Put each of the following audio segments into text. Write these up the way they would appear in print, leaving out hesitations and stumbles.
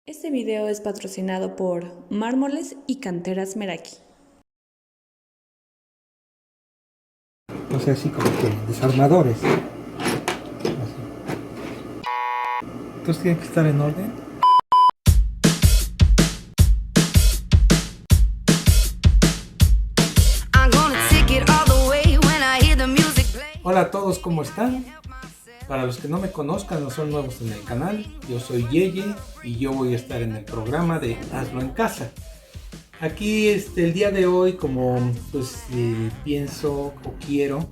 Este video es patrocinado por Mármoles y Canteras Meraki. O sea, así como que desarmadores. Así. Entonces tienen que estar en orden. Hola a todos, ¿cómo están? Para los que no me conozcan o son nuevos en el canal, yo soy Yeye y yo voy a estar en el programa de Hazlo en Casa. Aquí el día de hoy, como pienso o quiero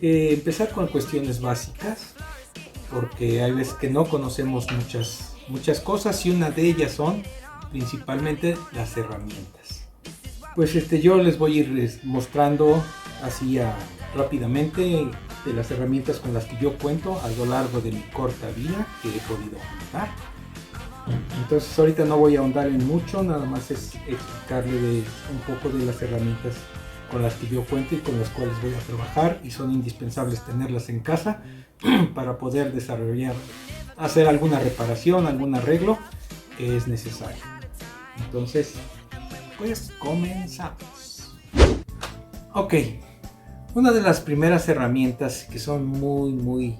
empezar con cuestiones básicas, porque hay veces que no conocemos muchas cosas y una de ellas son principalmente las herramientas. Pues yo les voy a ir mostrando así rápidamente de las herramientas con las que yo cuento a lo largo de mi corta vida que he podido juntar. Entonces ahorita no voy a ahondar en mucho, nada más es explicarle un poco de las herramientas con las que yo cuento y con las cuales voy a trabajar, y son indispensables tenerlas en casa para poder desarrollar, hacer alguna reparación, algún arreglo que es necesario. Entonces, pues comenzamos. Ok, una de las primeras herramientas que son muy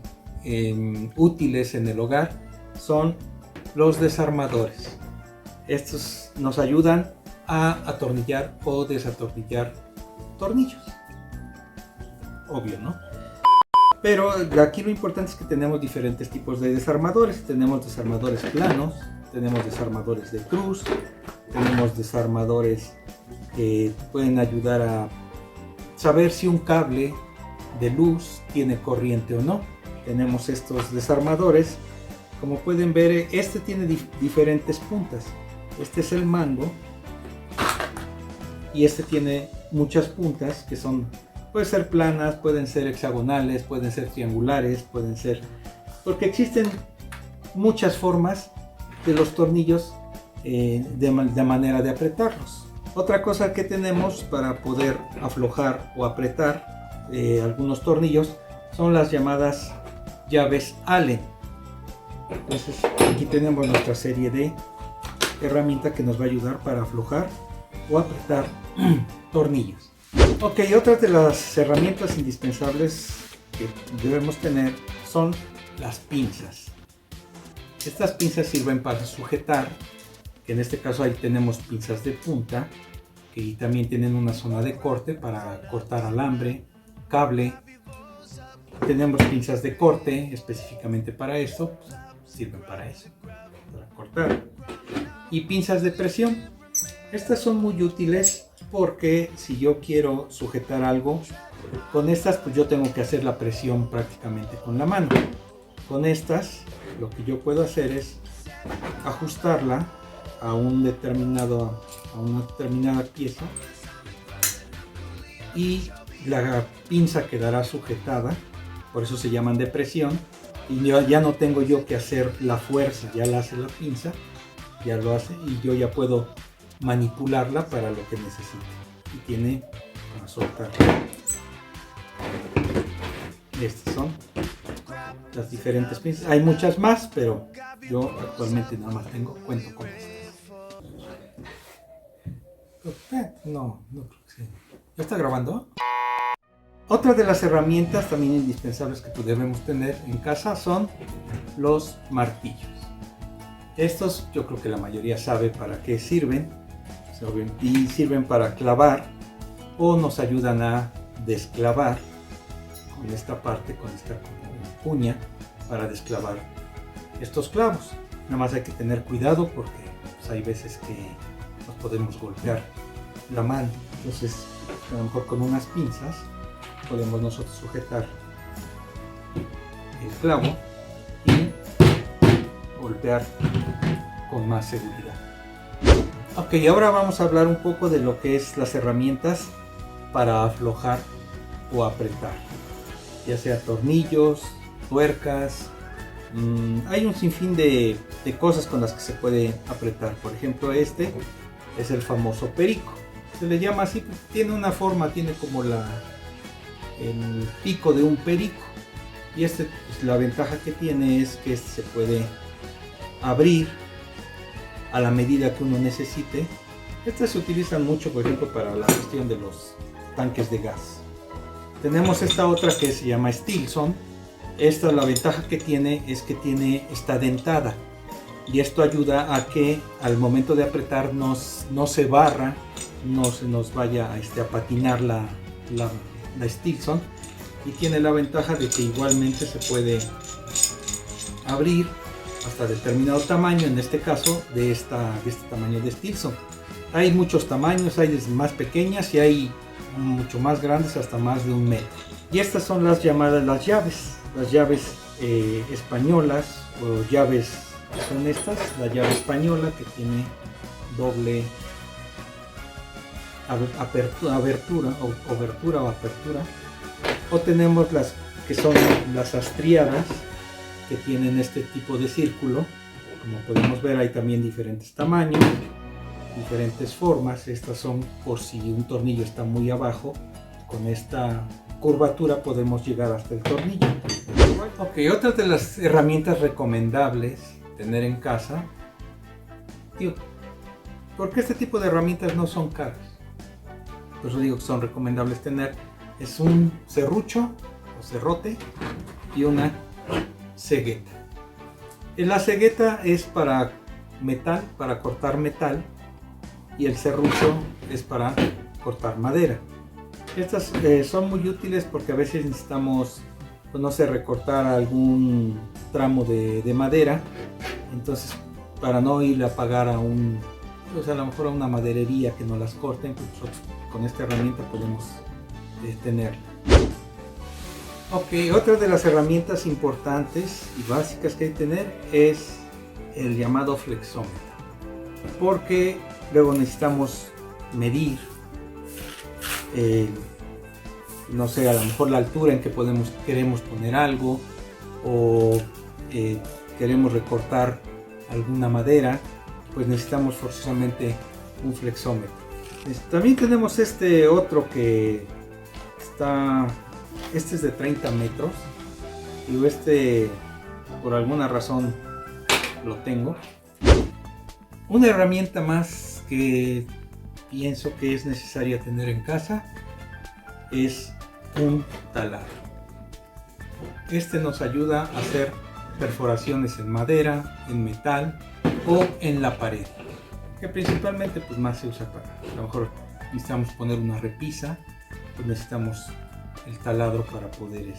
útiles en el hogar son los desarmadores. Estos nos ayudan a atornillar o desatornillar tornillos. Obvio, ¿no? Pero aquí lo importante es que tenemos diferentes tipos de desarmadores. Tenemos desarmadores planos, tenemos desarmadores de cruz, tenemos desarmadores que pueden ayudar a saber si un cable de luz tiene corriente o no. Tenemos estos desarmadores. Como pueden ver, tiene diferentes puntas. Este es el mango y tiene muchas puntas que pueden ser planas, pueden ser hexagonales, pueden ser triangulares, pueden ser, porque existen muchas formas de los tornillos de manera de apretarlos. Otra cosa que tenemos para poder aflojar o apretar algunos tornillos son las llamadas llaves Allen. Entonces aquí tenemos nuestra serie de herramientas que nos va a ayudar para aflojar o apretar tornillos. Ok, otra de las herramientas indispensables que debemos tener son las pinzas. Estas pinzas sirven para sujetar, que en este caso ahí tenemos pinzas de punta, que también tienen una zona de corte para cortar alambre, cable. Tenemos pinzas de corte específicamente para esto, sirven para eso, para cortar. Y pinzas de presión. Estas son muy útiles porque si yo quiero sujetar algo, con estas pues yo tengo que hacer la presión prácticamente con la mano. Con estas lo que yo puedo hacer es ajustarla a una determinada pieza y la pinza quedará sujetada, por eso se llaman de presión, y ya no tengo yo que hacer la fuerza, ya la hace la pinza, ya lo hace y yo ya puedo manipularla para lo que necesite. Y tiene para soltar. Estas son las diferentes pinzas. Hay muchas más, pero yo actualmente nada más cuento con estas. No creo que sí. ¿Ya está grabando? Otra de las herramientas también indispensables que debemos tener en casa son los martillos. Estos yo creo que la mayoría sabe para qué sirven. Y sirven para clavar o nos ayudan a desclavar con esta parte, con esta cuña, para desclavar estos clavos. Nada más hay que tener cuidado porque hay veces que nos podemos golpear la mano. Entonces a lo mejor con unas pinzas podemos nosotros sujetar el clavo y golpear con más seguridad. Ok, ahora vamos a hablar un poco de lo que es las herramientas para aflojar o apretar, ya sea tornillos, tuercas. Hay un sinfín de cosas con las que se puede apretar. Por ejemplo, este es el famoso perico. Se le llama así, tiene una forma, tiene como el pico de un perico. Y pues, la ventaja que tiene es que se puede abrir a la medida que uno necesite. Estas se utilizan mucho, por ejemplo, para la cuestión de los tanques de gas. Tenemos esta otra que se llama Stilson. Esta, la ventaja que tiene es que está dentada, y esto ayuda a que al momento de apretar no se barra, no se nos vaya a patinar la Stilson, y tiene la ventaja de que igualmente se puede abrir hasta determinado tamaño, en este caso de este tamaño de Stilson. Hay muchos tamaños, hay desde más pequeñas y hay mucho más grandes, hasta más de 1 metro. Y estas son las llamadas las llaves españolas, o llaves, son estas, la llave española que tiene doble abertura o apertura, o tenemos las que son las astriadas, que tienen este tipo de círculo. Como podemos ver, hay también diferentes tamaños, diferentes formas. Estas son por si un tornillo está muy abajo, con esta curvatura podemos llegar hasta el tornillo. Ok, otra de las herramientas recomendables tener en casa, porque este tipo de herramientas no son caras, por eso digo que son recomendables tener, es un serrucho o serrote y una cegueta. La cegueta es para metal, para cortar metal, y el serrucho es para cortar madera. Estas son muy útiles porque a veces necesitamos, pues, no sé, recortar algún tramo de madera. Entonces, para no ir a pagar a pues a lo mejor a una maderería que nos las corten, pues nosotros con esta herramienta podemos tenerla. Ok, otra de las herramientas importantes y básicas que hay que tener es el llamado flexómetro, porque luego necesitamos medir, no sé, a lo mejor la altura en que queremos poner algo, o queremos recortar alguna madera, pues necesitamos forzosamente un flexómetro. También tenemos este otro que este es de 30 metros, y por alguna razón lo tengo. Una herramienta más que pienso que es necesaria tener en casa es un taladro. Este nos ayuda a hacer perforaciones en madera, en metal o en la pared, que principalmente pues más se usa para, a lo mejor necesitamos poner una repisa, pues necesitamos el taladro para poder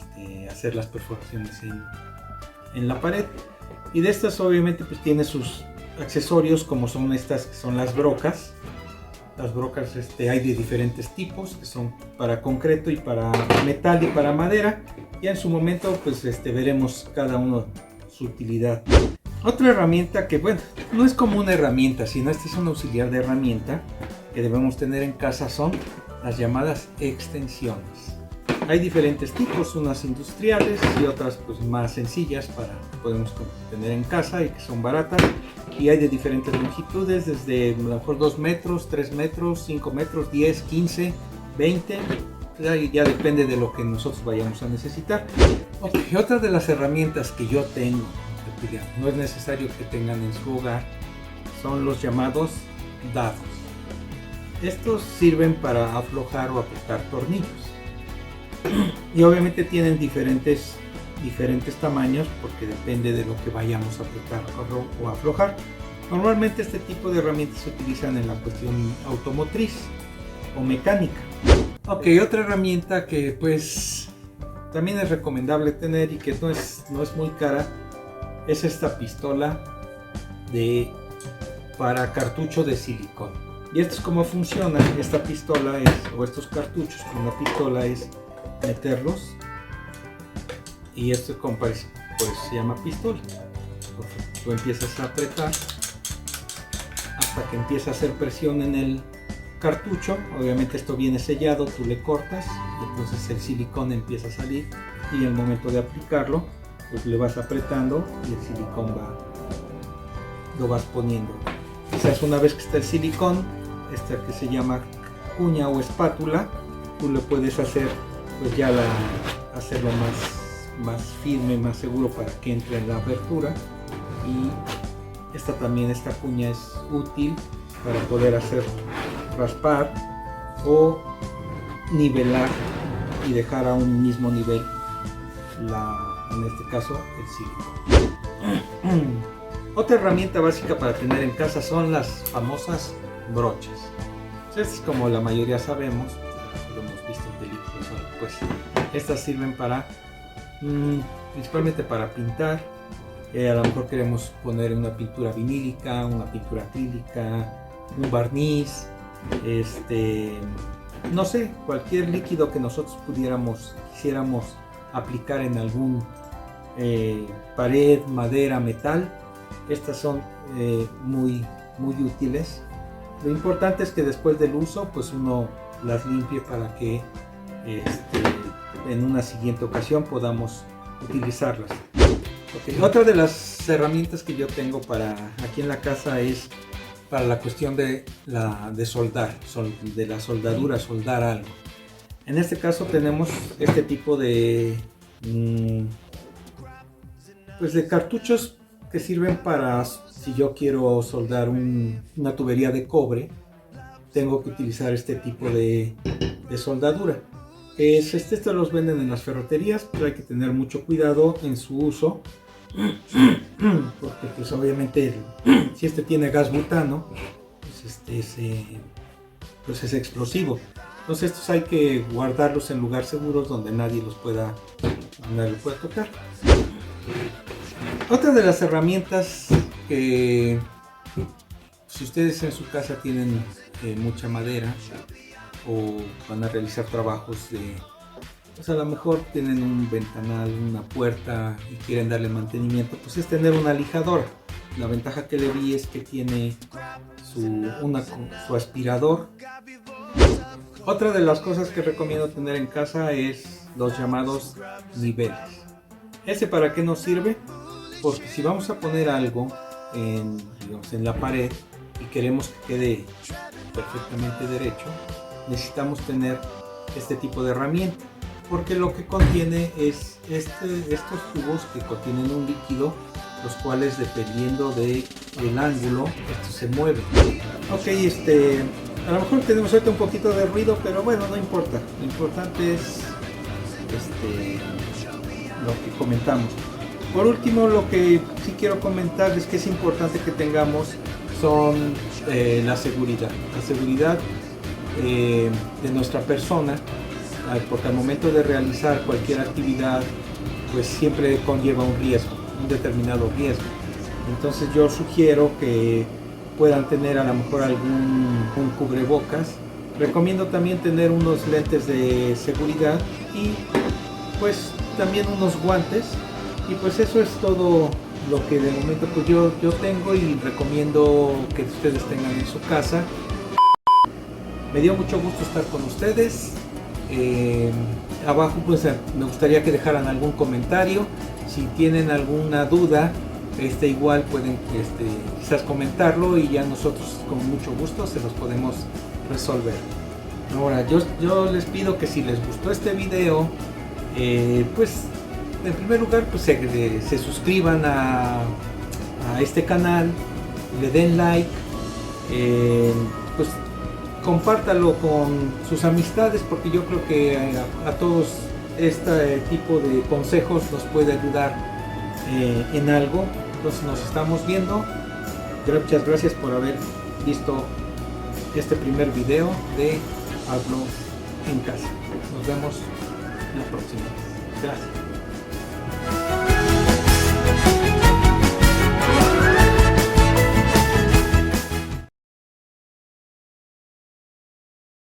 hacer las perforaciones en la pared. Y de estas obviamente pues tiene sus accesorios, como son estas, que son las brocas. Las brocas hay de diferentes tipos, que son para concreto y para metal y para madera. Ya en su momento pues veremos cada uno su utilidad. Otra herramienta que, bueno, no es como una herramienta, sino es un auxiliar de herramienta que debemos tener en casa, son las llamadas extensiones. Hay diferentes tipos, unas industriales y otras pues más sencillas podemos tener en casa y que son baratas, y hay de diferentes longitudes, desde a lo mejor 2 metros, 3 metros, 5 metros, 10, 15, 20, ya depende de lo que nosotros vayamos a necesitar. Okay, otra de las herramientas que yo tengo, que no es necesario que tengan en su hogar, son los llamados dados. Estos sirven para aflojar o apretar tornillos. Y obviamente tienen diferentes tamaños, porque depende de lo que vayamos a apretar o aflojar. Normalmente este tipo de herramientas se utilizan en la cuestión automotriz o mecánica. Ok, otra herramienta que pues también es recomendable tener y que no es muy cara, es esta pistola para cartucho de silicón. Y esto es cómo funciona. Esta pistola o estos cartuchos con la pistola es meterlos, y esto por eso se llama pistola, porque tú empiezas a apretar hasta que empieza a hacer presión en el cartucho. Obviamente esto viene sellado, tú le cortas y entonces el silicón empieza a salir, y en el momento de aplicarlo pues le vas apretando y el silicón lo vas poniendo. Quizás una vez que está el silicón, esta que se llama cuña o espátula, tú le puedes hacer pues ya hacerlo más firme, más seguro, para que entre en la abertura, y Esta cuña es útil para poder hacer raspar o nivelar y dejar a un mismo nivel en este caso el silicón. Otra herramienta básica para tener en casa son las famosas brochas. Entonces, como la mayoría sabemos, lo hemos visto en películas, pues estas sirven para principalmente para pintar. A lo mejor queremos poner una pintura vinílica, una pintura acrílica, un barniz, no sé, cualquier líquido que nosotros quisiéramos aplicar en algún pared, madera, metal. Estas son muy útiles. Lo importante es que después del uso pues uno las limpie para que en una siguiente ocasión podamos utilizarlas. Okay. Otra de las herramientas que yo tengo aquí en la casa es para la cuestión de soldar, de la soldadura, soldar algo. En este caso tenemos este tipo de cartuchos que sirven para, si yo quiero soldar una tubería de cobre, tengo que utilizar este tipo de soldadura. Estos los venden en las ferreterías, pero hay que tener mucho cuidado en su uso, porque pues obviamente si tiene gas butano, pues es explosivo. Entonces estos hay que guardarlos en lugares seguros donde nadie los pueda tocar. Otra de las herramientas que, si ustedes en su casa tienen mucha madera o van a realizar trabajos pues a lo mejor tienen un ventanal, una puerta y quieren darle mantenimiento, pues es tener una lijadora. La ventaja que le vi es que tiene su aspirador. Otra de las cosas que recomiendo tener en casa es los llamados niveles. ¿Para qué nos sirve? Porque si vamos a poner algo en la pared y queremos que quede perfectamente derecho, necesitamos tener este tipo de herramienta, porque lo que contiene es estos tubos que contienen un líquido, los cuales dependiendo del ángulo estos se mueven. Ok, a lo mejor tenemos ahorita un poquito de ruido, pero bueno, no importa. Lo importante es lo que comentamos. Por último, lo que sí quiero comentar es que es importante que tengamos son la seguridad de nuestra persona, porque al momento de realizar cualquier actividad pues siempre conlleva un determinado riesgo. Entonces yo sugiero que puedan tener a lo mejor un cubrebocas. Recomiendo también tener unos lentes de seguridad y pues también unos guantes. Y pues eso es todo lo que de momento pues yo tengo y recomiendo que ustedes tengan en su casa. Me dio mucho gusto estar con ustedes. Abajo pues me gustaría que dejaran algún comentario. Si tienen alguna duda, igual pueden quizás comentarlo y ya nosotros con mucho gusto se los podemos resolver. Ahora yo les pido que si les gustó este video, pues en primer lugar pues se suscriban a este canal, le den like, pues compártalo con sus amistades, porque yo creo que a todos este tipo de consejos nos puede ayudar en algo. Entonces nos estamos viendo. Muchas gracias por haber visto este primer video de Hazlo en Casa. Nos vemos la próxima. Gracias.